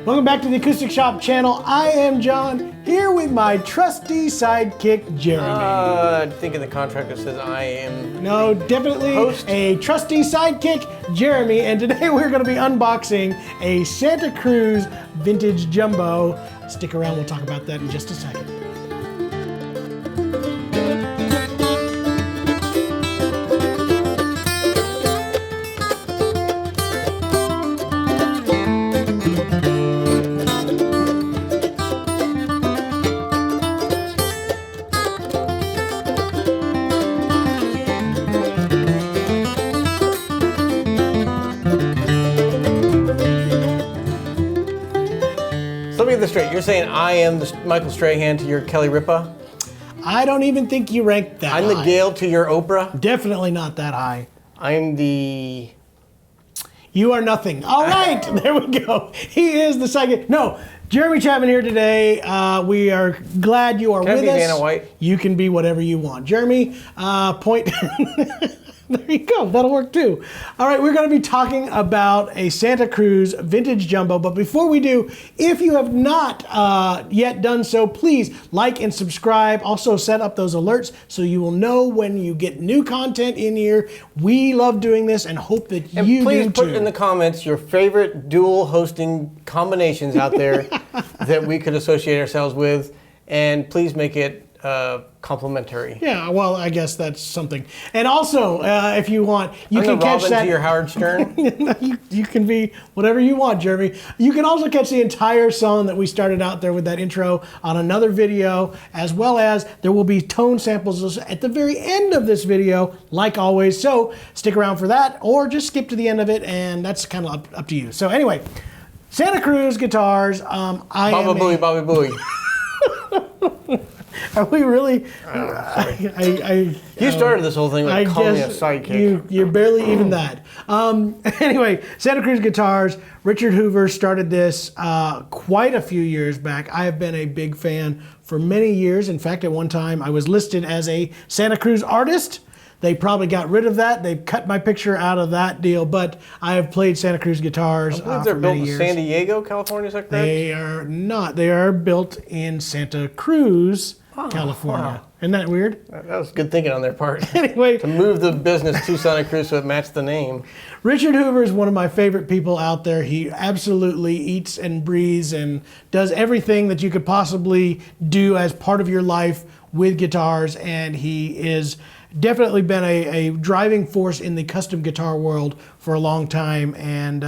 Welcome back to the Acoustic Shop channel. I am John, here with my trusty sidekick, Jeremy. I think in the contract it says I am. No, definitely host. A trusty sidekick, Jeremy. And today we're going to be unboxing a Santa Cruz vintage jumbo. Stick around, we'll talk about that in just a second. Let me get this straight. You're saying I am the Michael Strahan to your Kelly Ripa? I don't even think you rank that I'm high. the Gale to your Oprah? Definitely not that high. I'm the... You are nothing. All right, there we go. He is the sidekick. No, Jeremy Chapman here today. We are glad you are Can with I be us. Vanna White? You can be whatever you want. Jeremy, point. There you go. That'll work too. All right, we're going to be talking about a Santa Cruz vintage jumbo. But before we do, if you have not yet done so, please like and subscribe. Also set up those alerts so you will know when you get new content in here. We love doing this and hope that you do please put too. in the comments your favorite dual hosting combinations out there that we could associate ourselves with. And please make it complimentary. Yeah, well, I guess that's something. And also, if you want, you can the catch Robin that. to your Howard Stern. you can be whatever you want, Jeremy. You can also catch the entire song that we started out there with that intro on another video, as well as there will be tone samples at the very end of this video, like always. So stick around for that, or just skip to the end of it, and that's kind of up to you. So anyway, Santa Cruz guitars. Baba Booey, Baba Booey. Are we really? You started this whole thing like calling me a sidekick. You're barely even that. Anyway, Santa Cruz Guitars, Richard Hoover started this quite a few years back. I have been a big fan for many years. In fact, at one time I was listed as a Santa Cruz artist. They probably got rid of that. They cut my picture out of that deal, but I have played Santa Cruz guitars I believe for they're built many in years. San Diego, California, is that correct? They are not. They are built in Santa Cruz, California. Wow. Isn't that weird? That was good thinking on their part. Anyway, To move the business to Santa Cruz so it matched the name. Richard Hoover is one of my favorite people out there. He absolutely eats and breathes and does everything that you could possibly do as part of your life with guitars, and he is definitely been a driving force in the custom guitar world for a long time. And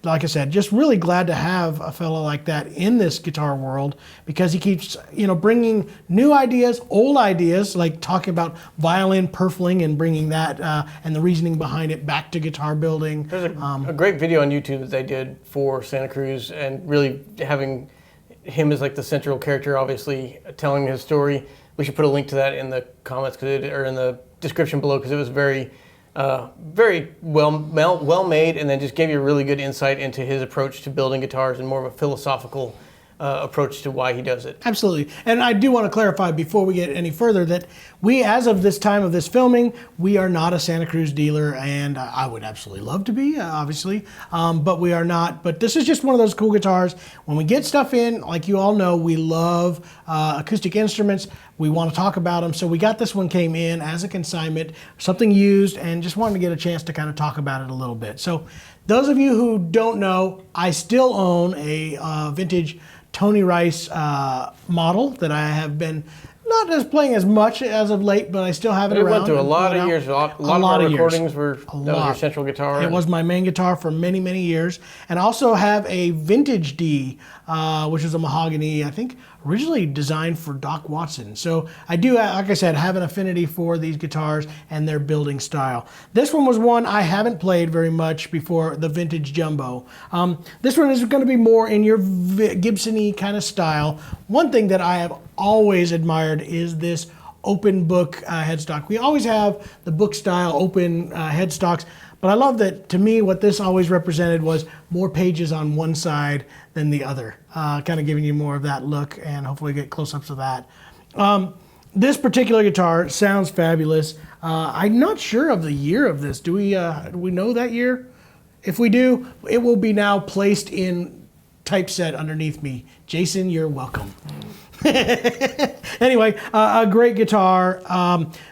like I said, just really glad to have a fellow like that in this guitar world, because he keeps, bringing new ideas, old ideas, like talking about violin purfling and bringing that and the reasoning behind it back to guitar building. There's a great video on YouTube that they did for Santa Cruz, and really having him as like the central character, obviously telling his story. We should put a link to that in the comments or in the description below, because it was very well made, and then just gave you a really good insight into his approach to building guitars and more of a philosophical approach to why he does it. Absolutely. And I do want to clarify before we get any further that we, as of this time of this filming, we are not a Santa Cruz dealer, and I would absolutely love to be, obviously, but we are not. But this is just one of those cool guitars. When we get stuff in, like you all know, we love acoustic instruments. We want to talk about them. So we got this one came in as a consignment, something used, and just wanted to get a chance to kind of talk about it a little bit. So those of you who don't know, I still own a vintage Tony Rice model that I have been not as playing as much as of late, but I still have it around. It went through a lot of years. A lot of our recordings were that was your central guitar. It was my main guitar for many, many years. And I also have a vintage D, which is a mahogany, I think originally designed for Doc Watson. So I do, like I said, have an affinity for these guitars and their building style. This one was one I haven't played very much before, the vintage jumbo. This one is going to be more in your Gibson-y kind of style. One thing that I have always admired is this open book headstock. We always have the book style open headstocks, but I love that, to me, what this always represented was more pages on one side than the other, kind of giving you more of that look, and hopefully get close-ups of that. This particular guitar sounds fabulous. I'm not sure of the year of this. Do we know that year? If we do, it will be now placed in typeset underneath me. Jason, you're welcome. Anyway, a great guitar.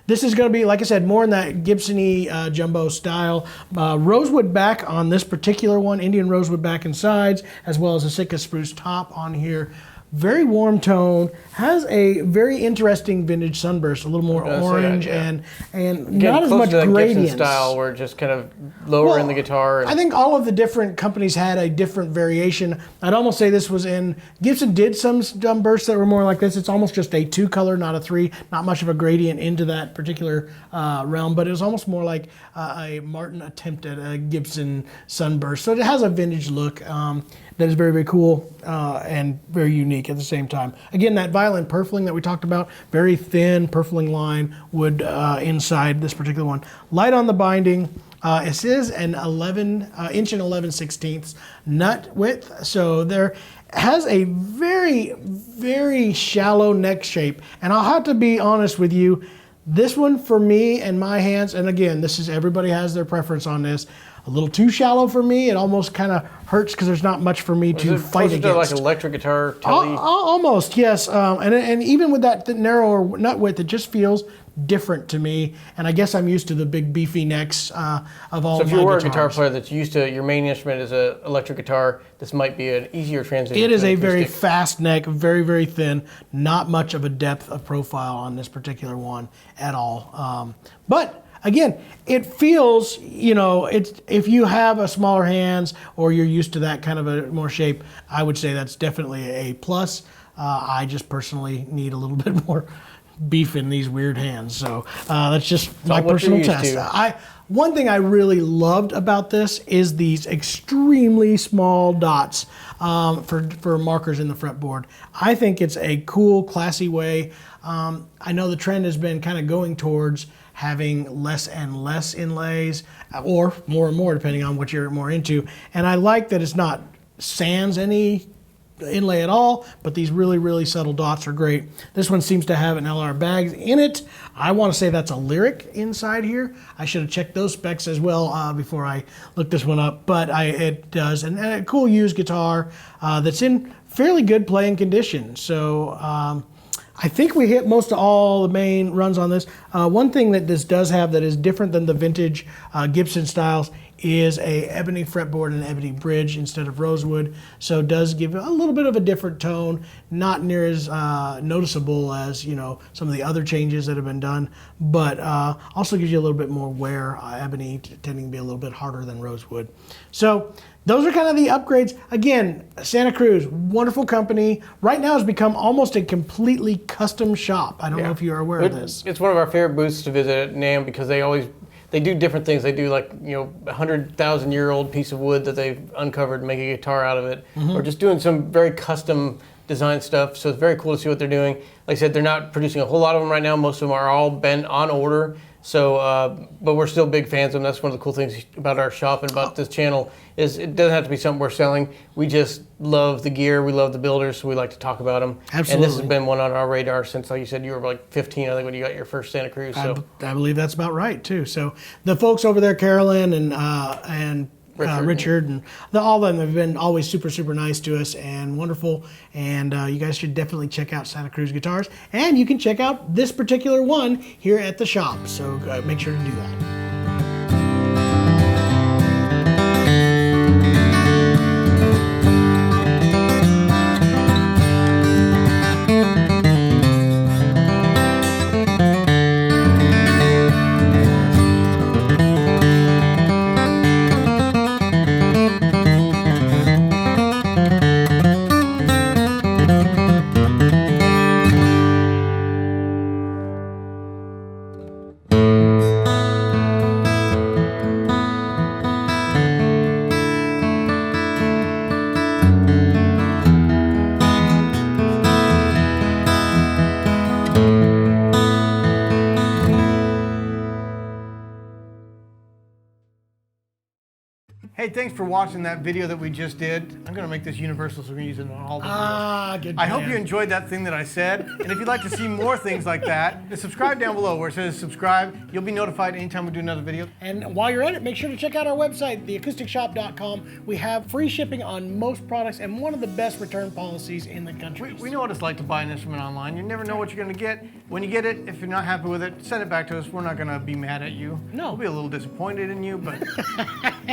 This is going to be, like I said, more in that Gibson-y jumbo style. Rosewood back on this particular one, Indian rosewood back and sides, as well as a Sitka spruce top on here. Very warm tone, has a very interesting vintage sunburst, a little more orange and not as much gradients. Gibson style where it just kind of lower in the guitar. I think all of the different companies had a different variation. I'd almost say this was Gibson did some sunbursts that were more like this. It's almost just a 2-color, not a 3, not much of a gradient into that particular realm, but it was almost more like a Martin attempt at a Gibson sunburst. So it has a vintage look. That is very, very cool and very unique at the same time. Again, that violin purfling that we talked about, very thin purfling line wood inside this particular one. Light on the binding. It is an 11 inch and 11/16 nut width, so there has a very, very shallow neck shape. And I'll have to be honest with you, this one for me and my hands, and again, this is everybody has their preference on this. A little too shallow for me. It almost kind of hurts because there's not much for me to fight against. Like an electric guitar, telly? Almost, yes. And even with that narrower nut width, it just feels different to me. And I guess I'm used to the big beefy necks of all of my guitars. So if you were a guitar player that's used to your main instrument is an electric guitar, this might be an easier transition. It is a very fast neck, very, very thin. Not much of a depth of profile on this particular one at all. But again, it feels, if you have a smaller hands or you're used to that kind of a more shape, I would say that's definitely a plus. I just personally need a little bit more beef in these weird hands. So that's just my personal test. One thing I really loved about this is these extremely small dots for markers in the fretboard. I think it's a cool, classy way. I know the trend has been kind of going towards having less and less inlays, or more and more depending on what you're more into. And I like that it's not sans any inlay at all, but these really, really subtle dots are great. This one seems to have an LR bag in it. I want to say that's a Lyric inside here. I should have checked those specs as well before I looked this one up, but it does. And a cool used guitar that's in fairly good playing condition. So I think we hit most of all the main runs on this. One thing that this does have that is different than the vintage Gibson styles is a ebony fretboard and ebony bridge instead of rosewood. So it does give a little bit of a different tone, not near as noticeable as some of the other changes that have been done, but also gives you a little bit more wear. Ebony tending to be a little bit harder than rosewood. So those are kind of the upgrades. Again, Santa Cruz, wonderful company. Right now has become almost a completely custom shop. I don't know if you're aware of this. It's one of our favorite booths to visit at NAMM because they do different things. They do 100,000-year-old piece of wood that they've uncovered and make a guitar out of it, or just doing some very custom design stuff. So it's very cool to see what they're doing. Like I said, they're not producing a whole lot of them right now. Most of them are all been on order. So, but we're still big fans of them. That's one of the cool things about our shop and about this channel is it doesn't have to be something we're selling. We just love the gear. We love the builders, so we like to talk about them. Absolutely. And this has been one on our radar since, like you said, you were like 15, I think, when you got your first Santa Cruz. So I believe that's about right, too. So the folks over there, Carolyn and Richard and all of them have been always super, super nice to us and wonderful. And you guys should definitely check out Santa Cruz guitars. And you can check out this particular one here at the shop. So make sure to do that. Hey, thanks for watching that video that we just did. I'm gonna make this universal so we're gonna use it on all the videos. Good I hope plan. you enjoyed that thing that I said. And if you'd like to see more things like that, then subscribe down below where it says subscribe. You'll be notified anytime we do another video. And while you're at it, make sure to check out our website, theacousticshop.com. We have free shipping on most products and one of the best return policies in the country. We know what it's like to buy an instrument online. You never know what you're gonna get. When you get it, if you're not happy with it, send it back to us. We're not gonna be mad at you. No. We'll be a little disappointed in you, but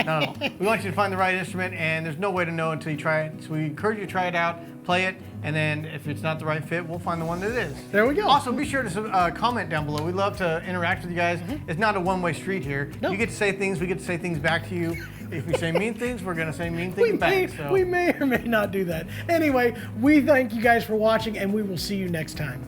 no. We want you to find the right instrument, and there's no way to know until you try it. So we encourage you to try it out, play it, and then if it's not the right fit, we'll find the one that is. There we go. Also, be sure to comment down below. We'd love to interact with you guys. It's not a one-way street here. No. You get to say things, we get to say things back to you. If we say mean things, we're gonna say mean things back. So. We may or may not do that. Anyway, we thank you guys for watching, and we will see you next time.